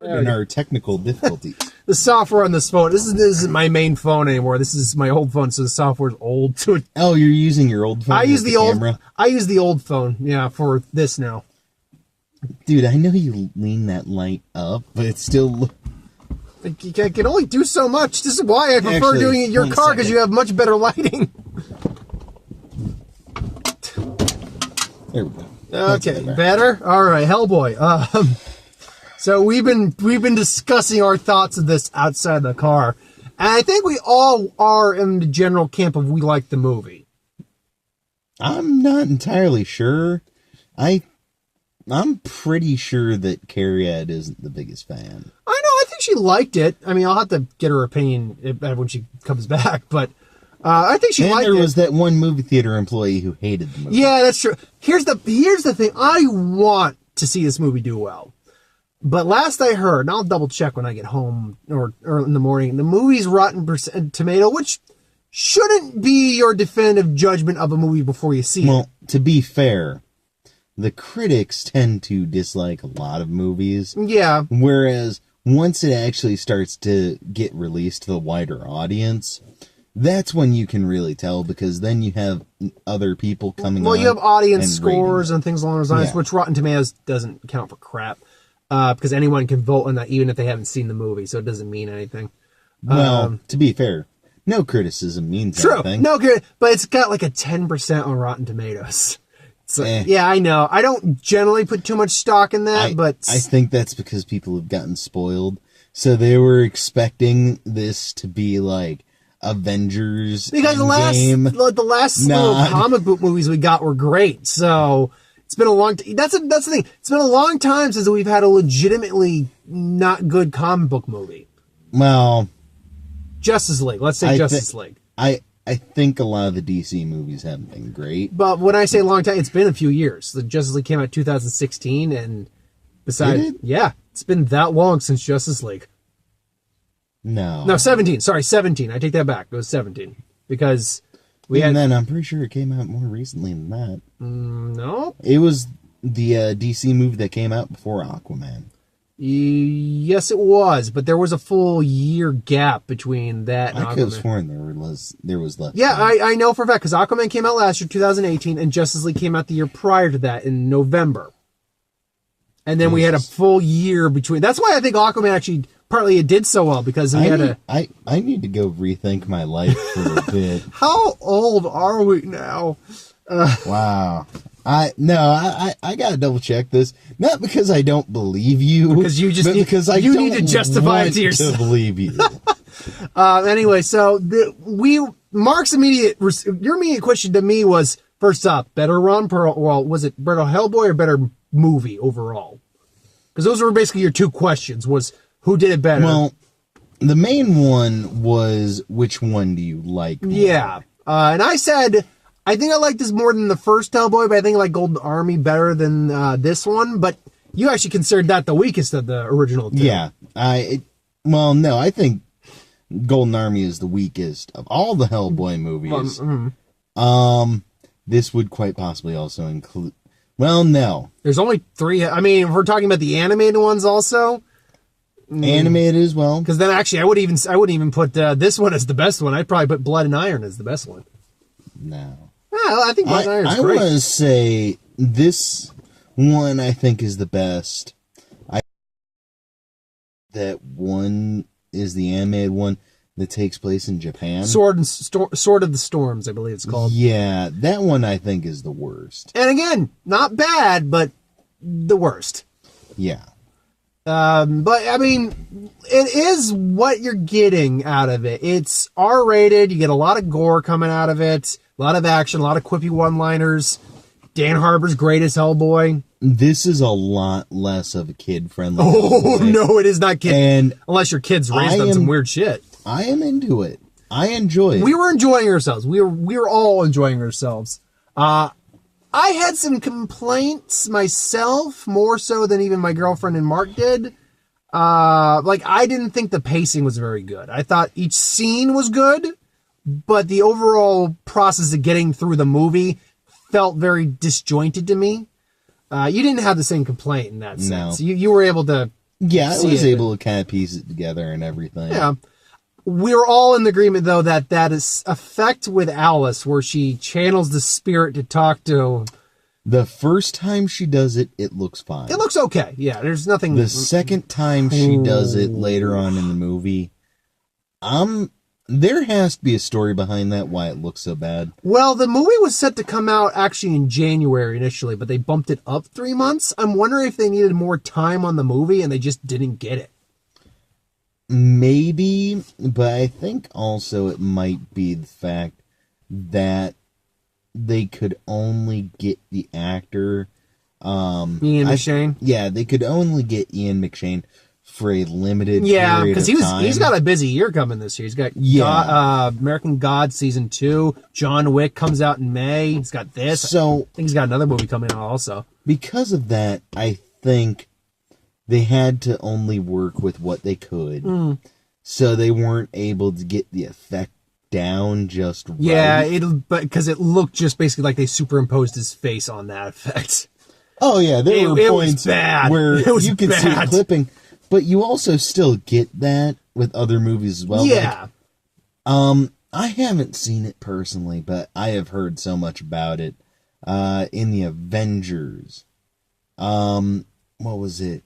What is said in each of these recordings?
in our technical difficulties. The software on this phone, this isn't my main phone anymore. This is my old phone, so the software's old. So oh, you're using your old phone? I use the old camera? I use the old phone, yeah, for this now. Dude, I know you lean that light up, but it's still... You can only do so much. This is why I prefer doing it in your car, because you have much better lighting. There we go. Okay, better? Alright, Hellboy. So we've been discussing our thoughts of this outside the car. And I think we all are in the general camp of we like the movie. I'm not entirely sure. I'm pretty sure that Carrie-Ann isn't the biggest fan. I know, I think she liked it. I mean, I'll have to get her opinion when she comes back, but I think she liked it. And there was that one movie theater employee who hated the movie. Yeah, that's true. Here's the thing. I want to see this movie do well. But last I heard, and I'll double check when I get home or in the morning, the movie's Rotten Tomato, which shouldn't be your definitive judgment of a movie before you see it. Well, to be fair, the critics tend to dislike a lot of movies. Yeah. Whereas once it actually starts to get released to the wider audience, that's when you can really tell, because then you have other people coming on. Well, you have audience scores and things along those lines, Yeah. which Rotten Tomatoes doesn't count for crap. Because anyone can vote on that, even if they haven't seen the movie, so it doesn't mean anything. Well, to be fair, no criticism means anything. No good, but it's got like a 10% on Rotten Tomatoes. So, yeah, I know. I don't generally put too much stock in that, but... I think that's because people have gotten spoiled. So they were expecting this to be like Avengers because the last little comic book movies we got were great, so... It's been a long time. That's the thing. It's been a long time since we've had a legitimately not good comic book movie. Well, Justice League. Let's say Justice League. I think a lot of the DC movies haven't been great. But when I say long time, it's been a few years. The Justice League came out in 2016, and besides, yeah, it's been that long since Justice League. No, 17. Sorry, 17. I take that back. It was 17 because. And then I'm pretty sure it came out more recently than that. No. It was the DC movie that came out before Aquaman. Yes, it was, but there was a full year gap between that and Aquaman. I could have sworn there was less. Yeah, I know for a fact, because Aquaman came out last year, 2018, and Justice League came out the year prior to that in November. And then we had a full year between. That's why I think Aquaman actually... Partly it did so well because I need to go rethink my life for a bit. How old are we now? Wow. I gotta double check this. Not because I don't believe you, because you just need to justify it to yourself. To believe you. Anyway, so Mark's immediate question to me was, first up, better run per, well, was it better Hellboy or better movie overall? Because those were basically your two questions. Was who did it better? Well, the main one was, which one do you like more? Yeah. And I said, I think I like this more than the first Hellboy, but I think I like Golden Army better than this one. But you actually considered that the weakest of the original two. Yeah. I think Golden Army is the weakest of all the Hellboy movies. This would quite possibly also include... Well, no. There's only 3... I mean, if we're talking about the animated ones also... Animated as well. Because then actually I wouldn't even put this one as the best one. I'd probably put Blood and Iron as the best one. No. Well, I think Blood and Iron is great. I want to say this one I think is the best. That one is the animated one that takes place in Japan. Sword of the Storms, I believe it's called. Yeah, that one I think is the worst. And again, not bad, but the worst. Yeah. But I mean, it is what you're getting out of it. It's R-rated. You get a lot of gore coming out of it, a lot of action, a lot of quippy one-liners. Dan Harbor's great as Hellboy. This is a lot less of a kid-friendly. Oh, no, it is not kid. And unless your kids raised on some weird shit. I am into it. I enjoy it. We were enjoying ourselves. We were all enjoying ourselves. I had some complaints myself, more so than even my girlfriend and Mark did. I didn't think the pacing was very good. I thought each scene was good, but the overall process of getting through the movie felt very disjointed to me. You didn't have the same complaint in that sense. No. You were able to Yeah, I see was it. able to kind of piece it together and everything. Yeah. We're all in agreement, though, that is effect with Alice, where she channels the spirit to talk to. The first time she does it, it looks fine. It looks okay. Yeah, there's nothing. The second time she does it later on in the movie, there has to be a story behind that, why it looks so bad. Well, the movie was set to come out actually in January initially, but they bumped it up 3 months. I'm wondering if they needed more time on the movie and they just didn't get it. Maybe, but I think also it might be the fact that they could only get the actor Ian McShane. Yeah, they could only get Ian McShane for a limited Yeah, period because of time. he's got a busy year coming this year. He's got American God season 2. John Wick comes out in May. He's got this. So I think he's got another movie coming out also. because of that, I think they had to only work with what they could. So they weren't able to get the effect down just right. Yeah, because it looked just basically like they superimposed his face on that effect. Oh yeah, there were It points was bad. where It was you can see bad. it clipping, but you also still get that with other movies as well. Yeah. Like, I haven't seen it personally, but I have heard so much about it. In the Avengers, what was it?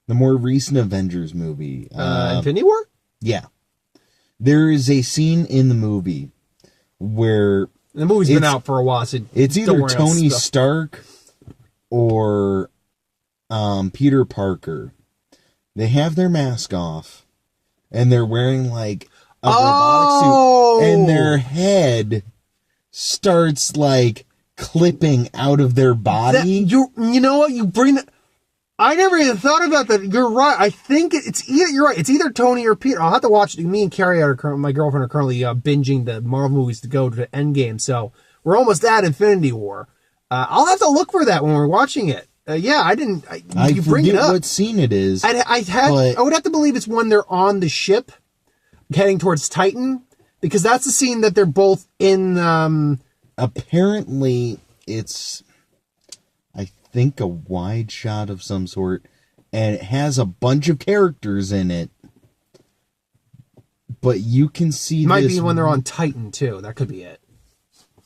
The more recent Avengers movie, Infinity War? yeah. There is a scene in the movie where The movie's been out for a while, so it's don't either worry about Tony stuff. Stark or Peter Parker. They have their mask off, and they're wearing like a robotic suit, and their head starts like clipping out of their body. You know what? You bring that. I never even thought about that. You're right. I think you're right. It's either Tony or Peter. I'll have to watch it. Me and Carrie my girlfriend are currently binging the Marvel movies to go to Endgame. So we're almost at Infinity War. I'll have to look for that when we're watching it. Yeah, I didn't. You bring it forget up. what scene it is. I would have to believe it's when they're on the ship heading towards Titan, because that's the scene that they're both in. Apparently, it's, I think, a wide shot of some sort, and it has a bunch of characters in it. But you can see Might be when they're on Titan too. That could be it.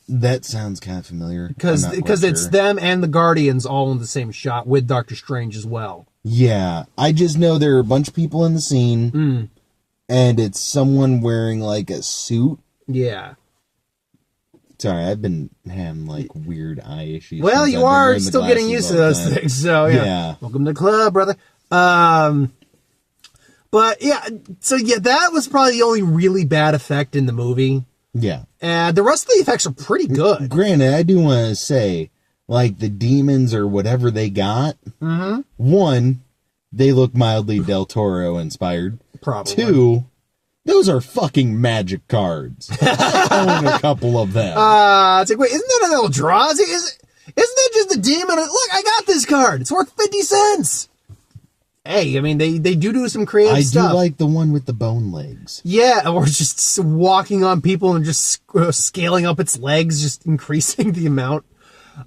That sounds kind of familiar. Because it's them and the Guardians all in the same shot with Doctor Strange as well. Yeah, I just know there are a bunch of people in the scene, and it's someone wearing like a suit. Yeah. Sorry, I've been having like weird eye issues. Well, since you I've been are wearing the still getting glasses used to all the those time. things. So yeah. Welcome to the club, brother. But yeah, so yeah, that was probably the only really bad effect in the movie. Yeah. And the rest of the effects are pretty good. Granted, I do want to say, like, the demons or whatever they got, one, they look mildly Del Toro inspired. Probably. Two, those are fucking magic cards. I own a couple of them. It's like, wait, isn't that an Eldrazi? Isn't that just a demon? Look, I got this card. It's worth 50 cents. Hey, I mean, they do some creative stuff. I do like the one with the bone legs. Yeah, or just walking on people and just scaling up its legs, just increasing the amount.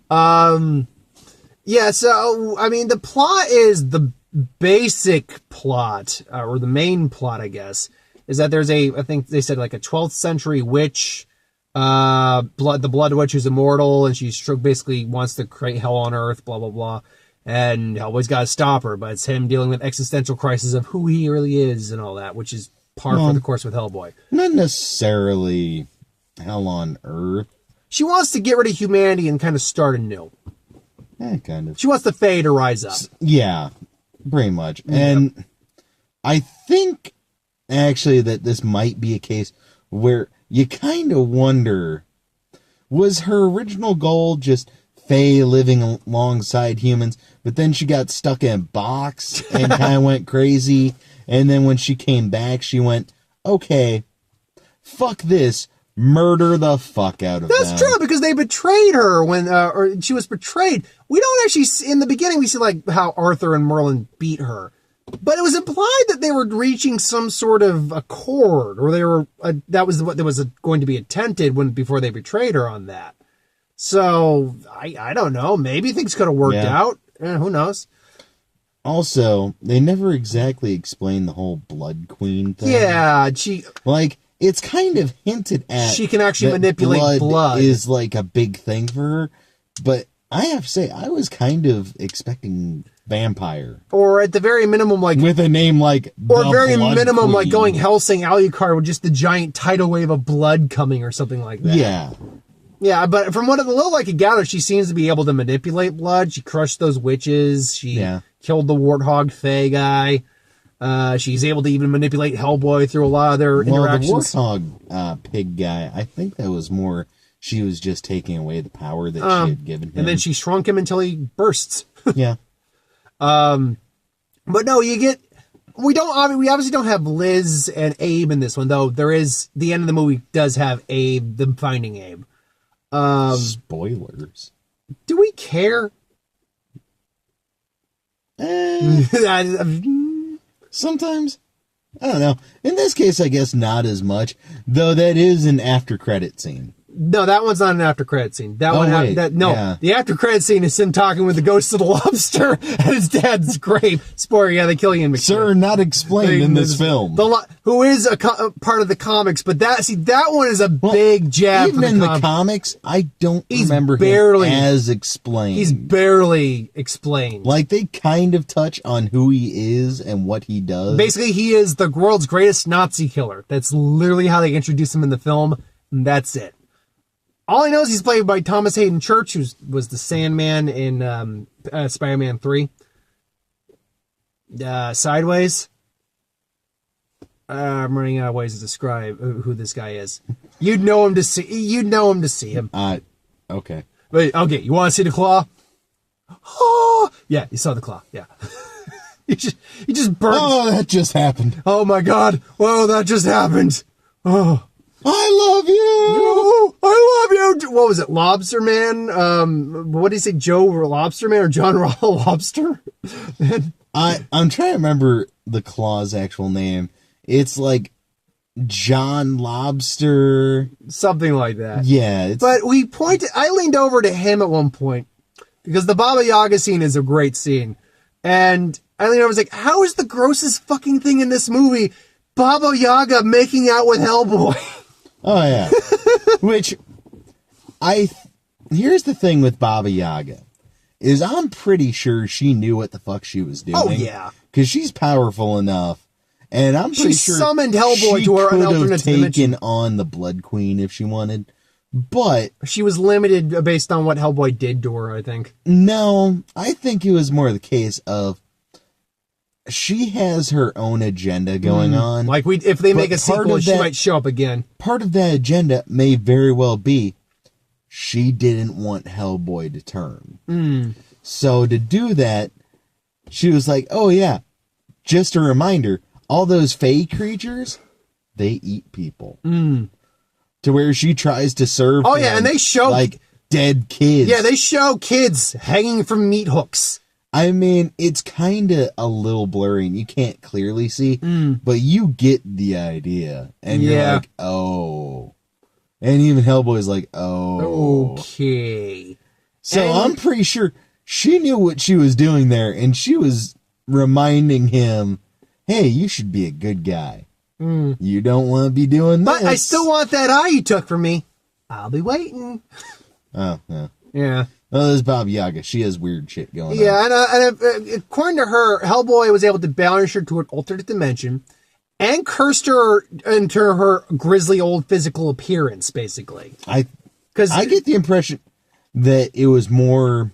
Yeah, so, I mean, the plot is the basic plot, or the main plot, I guess, is that there's I think they said like a 12th century witch, the Blood Witch who's immortal, and she basically wants to create hell on earth, blah, blah, blah. And Hellboy's got to stop her, but it's him dealing with existential crisis of who he really is and all that, which is par for the course with Hellboy. Not necessarily hell on earth. She wants to get rid of humanity and kind of start anew. Kind of. She wants the Fae to rise up. Yeah, pretty much. And I think, actually, that this might be a case where you kind of wonder, was her original goal just Fae living alongside humans, but then she got stuck in a box and kind of went crazy, and then when she came back, she went, okay, fuck this, murder the fuck out of them. That's true, because they betrayed her when, or she was betrayed. We don't actually see, in the beginning, we see like how Arthur and Merlin beat her, but it was implied that they were reaching some sort of accord, or they were, that was what was going to be attempted before they betrayed her on that. So, I don't know. Maybe things could have worked out. Who knows? Also, they never exactly explain the whole Blood Queen thing. Yeah, Like, it's kind of hinted at. She can actually that manipulate blood. is like a big thing for her. But I have to say, I was kind of expecting vampire. Or at the very minimum, like... With a name like Or the very Blood minimum, Queen. like going Hellsing Alucard with just the giant tidal wave of blood coming or something like that. Yeah. Yeah, but from what the little I could gather, she seems to be able to manipulate blood. She crushed those witches. She killed the warthog Fae guy. She's able to even manipulate Hellboy through a lot of their interactions. The warthog pig guy, I think that was more... She was just taking away the power that she had given him. And then she shrunk him until he bursts. Yeah. But no, we obviously don't have Liz and Abe in this one, though there is, the end of the movie does have Abe, them finding Abe. Spoilers. Do we care? Sometimes. I don't know. In this case, I guess not as much, though that is an after credit scene. No, that one's not an after credit scene. The after credit scene is him talking with the ghost of the lobster at his dad's grave. Spoiler, they kill Ian McShane. Sir, not explained in this film. Who is a part of the comics, but that one is a big jab. Even in the comics, I don't remember barely, him as explained. He's barely explained. Like, they kind of touch on who he is and what he does. Basically, he is the world's greatest Nazi killer. That's literally how they introduce him in the film, and that's it. All I know is he's played by Thomas Hayden Church, who was the Sandman in Spider-Man 3. Sideways. I'm running out of ways to describe who this guy is. You'd know him to see him. Okay. Wait, okay, you want to see the claw? Oh, yeah, you saw the claw. Yeah. he just burnt. Oh, that just happened. Oh my God. Whoa, that just happened. Oh. I love you. No, I love you. What was it? Lobster Man? What did he say? Joe Lobster Man or John Lobster? I'm trying to remember the Claw's actual name. It's like John Lobster. Something like that. Yeah. But I leaned over to him at one point because the Baba Yaga scene is a great scene. And I leaned over and was like, how is the grossest fucking thing in this movie Baba Yaga making out with Hellboy? Oh, yeah. Which, here's the thing with Baba Yaga, is I'm pretty sure she knew what the fuck she was doing. Oh, yeah. Because she's powerful enough, and I'm pretty sure she summoned Hellboy to her alternate dimension. She could have taken on the Blood Queen if she wanted, but... She was limited based on what Hellboy did to her, I think. No, I think it was more the case of she has her own agenda going on. Like, if they make a sequel, she might show up again. Part of that agenda may very well be she didn't want Hellboy to turn. So to do that, she was like, oh yeah, just a reminder, all those Fae creatures, they eat people. To where she tries to serve and they show... like dead kids. Yeah, they show kids hanging from meat hooks. I mean, it's kind of a little blurry and you can't clearly see, but you get the idea. And you're like, oh. And even Hellboy's like, oh. Okay. So I'm pretty sure she knew what she was doing there, and she was reminding him, hey, you should be a good guy. You don't want to be doing this. But I still want that eye you took from me. I'll be waiting. Oh, yeah. Yeah. Well, there's Baba Yaga. She has weird shit going on. Yeah, and according to her, Hellboy was able to banish her to an alternate dimension and cursed her into her grisly old physical appearance, basically. I get the impression that it was more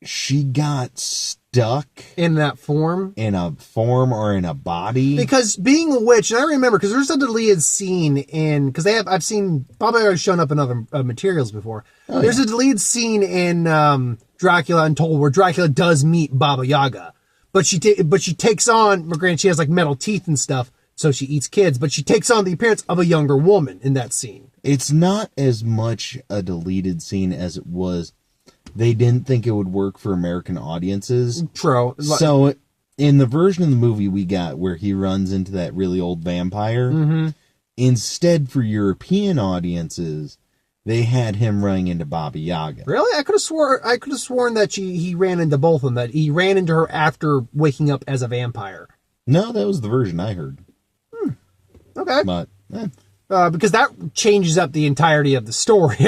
she got stuck in that form, in a form or in a body. Because being a witch, and I remember because there's a deleted scene because I've seen Baba Yaga's shown up in other materials before. There's a deleted scene in Dracula Untold where Dracula does meet Baba Yaga, but she takes on. Granted, she has like metal teeth and stuff, so she eats kids, but she takes on the appearance of a younger woman in that scene. It's not as much a deleted scene as it was. They didn't think it would work for American audiences. True. So in the version of the movie we got where he runs into that really old vampire, instead for European audiences, they had him running into Baba Yaga. Really? I could have sworn that he ran into both of them. That he ran into her after waking up as a vampire. No, that was the version I heard. Okay. But because that changes up the entirety of the story.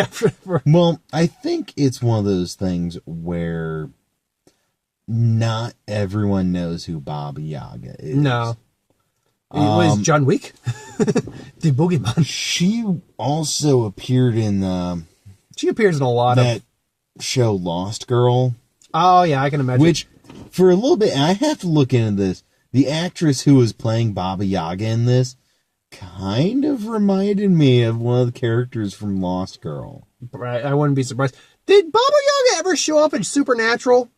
Well, I think it's one of those things where not everyone knows who Baba Yaga is. No. Was John Wick? The Boogeyman. She also appeared in She appears in a lot that show Lost Girl. Oh, yeah, I can imagine. Which, for a little bit, I have to look into this. The actress who was playing Baba Yaga in this kind of reminded me of one of the characters from Lost Girl. I wouldn't be surprised. Did Baba Yaga ever show up in Supernatural?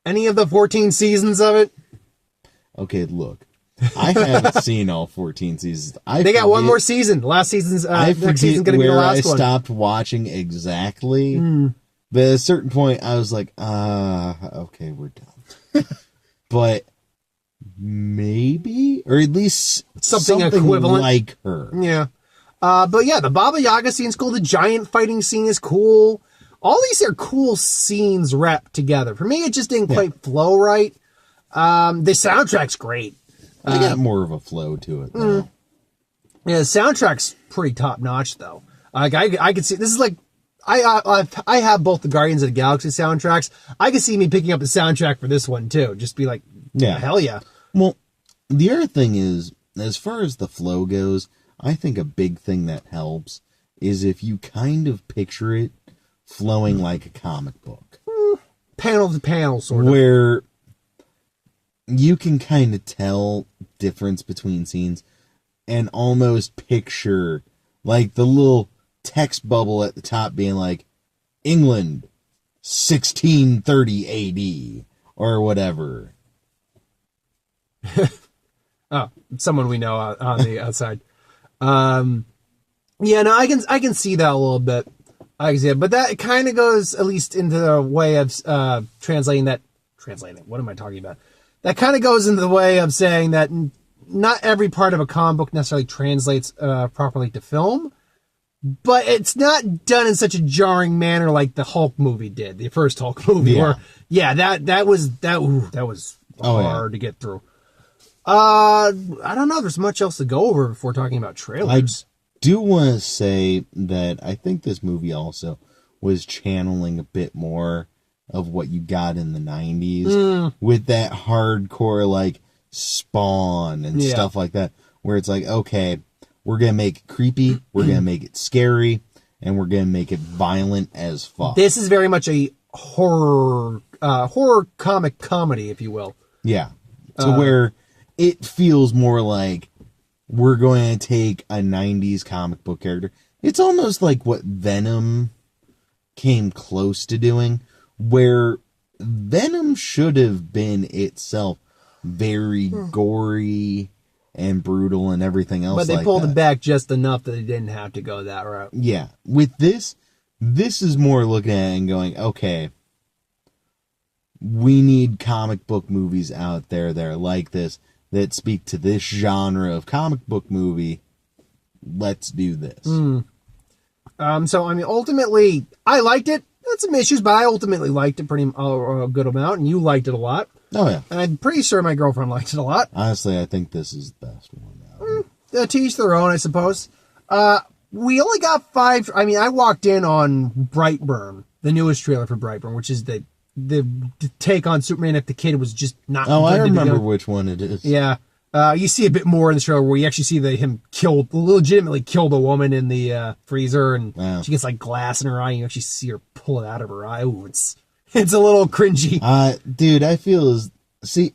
Any of the 14 seasons of it? Okay, look. I haven't seen all 14 seasons. They got one more season. Last season's next season's going to be the last one. I stopped watching exactly. But at a certain point, I was like, okay, we're done. But maybe, or at least something equivalent like her. Yeah. But yeah, the Baba Yaga scene's cool. The giant fighting scene is cool. All these are cool scenes wrapped together. For me, it just didn't quite flow right. The soundtrack's great. I got more of a flow to it, though. Yeah, the soundtrack's pretty top notch, though. Like I could see this is like I have both the Guardians of the Galaxy soundtracks. I could see me picking up the soundtrack for this one too. Just be like, hell yeah. Well, the other thing is, as far as the flow goes, I think a big thing that helps is if you kind of picture it flowing like a comic book, panel to panel, sort of, where you can kind of tell difference between scenes and almost picture like the little text bubble at the top being like England 1630 AD or whatever. Oh, someone we know on the outside. Yeah, no, I can see that a little bit. I can see it, but that kind of goes at least into the way of translating. What am I talking about? That kind of goes into the way of saying that not every part of a comic book necessarily translates properly to film, but it's not done in such a jarring manner like the Hulk movie did, the first Hulk movie. Yeah. That was hard to get through. I don't know if there's much else to go over before talking about trailers. I do want to say that I think this movie also was channeling a bit more of what you got in the 90s with that hardcore like Spawn and stuff like that, where it's like, okay, we're going to make it creepy, we're going to make it scary, and we're going to make it violent as fuck. This is very much a horror comic comedy, if you will. Yeah. To where it feels more like we're going to take a 90s comic book character. It's almost like what Venom came close to doing, where Venom should have been itself very gory and brutal and everything else. But they pulled it back just enough that they didn't have to go that route. Yeah. With this is more looking at it and going, okay, we need comic book movies out there that are like this, that speak to this genre of comic book movie. Let's do this. So, I mean, ultimately, I liked it. Had some issues, but I ultimately liked it pretty a good amount, and you liked it a lot. Oh, yeah. And I'm pretty sure my girlfriend liked it a lot. Honestly, I think this is the best one out. To each their own, I suppose. We only got 5. I mean, I walked in on Brightburn, the newest trailer for Brightburn, which is the take on Superman if the kid was just not. Oh, I remember which one it is. Yeah. You see a bit more in the trailer where you actually see him legitimately killed a woman in the freezer, and she gets like glass in her eye, and you actually see her pull it out of her eye. Ooh, it's a little cringy. Dude, I feel this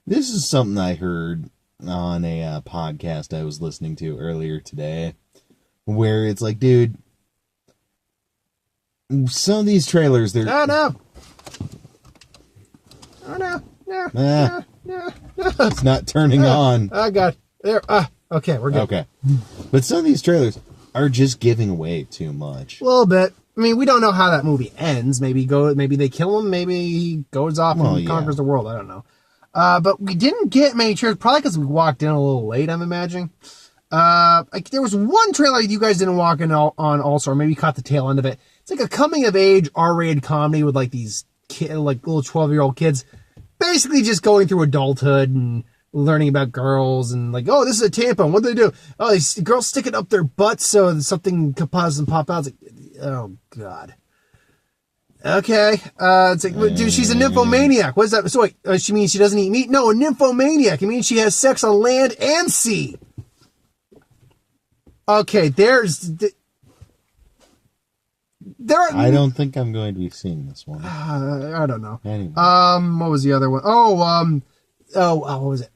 is something I heard on a podcast I was listening to earlier today, where it's like, dude, some of these trailers, they're... No. It's not turning on. Oh, God. There. Okay, we're good. Okay. But some of these trailers are just giving away too much. A little bit. I mean, we don't know how that movie ends. Maybe they kill him. Maybe he goes off and conquers the world. I don't know. But we didn't get many trailers, probably because we walked in a little late, I'm imagining. There was one trailer you guys didn't walk in on also, or maybe you caught the tail end of it. It's like a coming of age R-rated comedy with like these like little 12-year-old kids basically just going through adulthood and learning about girls and like, oh, this is a tampon. What do they do? Oh, these girls stick it up their butts so something doesn't pop out. It's like, oh God. Okay. It's like, dude, she's a nymphomaniac. What is that? So wait, she means she doesn't eat meat? No, a nymphomaniac. It means she has sex on land and sea. Okay, I don't think I'm going to be seeing this one. I don't know. Anyway. What was the other one? What was it?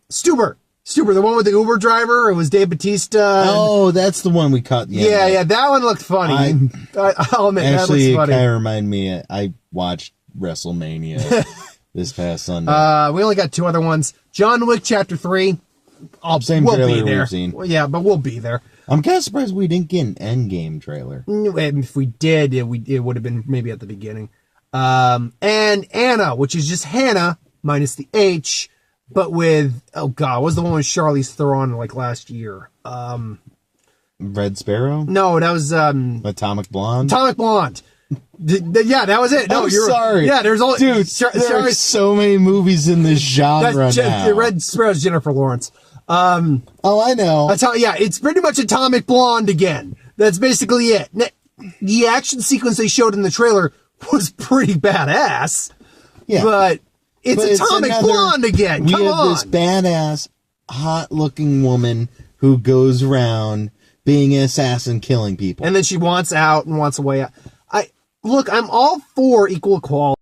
Stuber, the one with the Uber driver. It was Dave Bautista. Oh, that's the one we caught. Yeah, that one looked funny. I'll admit, actually, that looks funny. it kind of reminded me. I watched WrestleMania this past Sunday. We only got 2 other ones. John Wick Chapter 3. Same we'll trailer be there. we've seen. Well, yeah, but we'll be there. I'm kind of surprised we didn't get an Endgame trailer. If we did, it would have been maybe at the beginning. And Anna, which is just Hannah minus the H, but with, oh God, what was the one with Charlize Theron like last year? Red Sparrow? No, that was Atomic Blonde. Atomic Blonde. Yeah, that was it. No, you're sorry. Yeah, there's only dude. There are so many movies in this genre now. Red Sparrow's Jennifer Lawrence. Oh, I know. It's pretty much Atomic Blonde again. That's basically it. The action sequence they showed in the trailer was pretty badass. Yeah, but it's Atomic Blonde again. Come on. We have this badass, hot-looking woman who goes around being an assassin, killing people, and then she wants out and wants a way out. Look, I'm all for equal equality.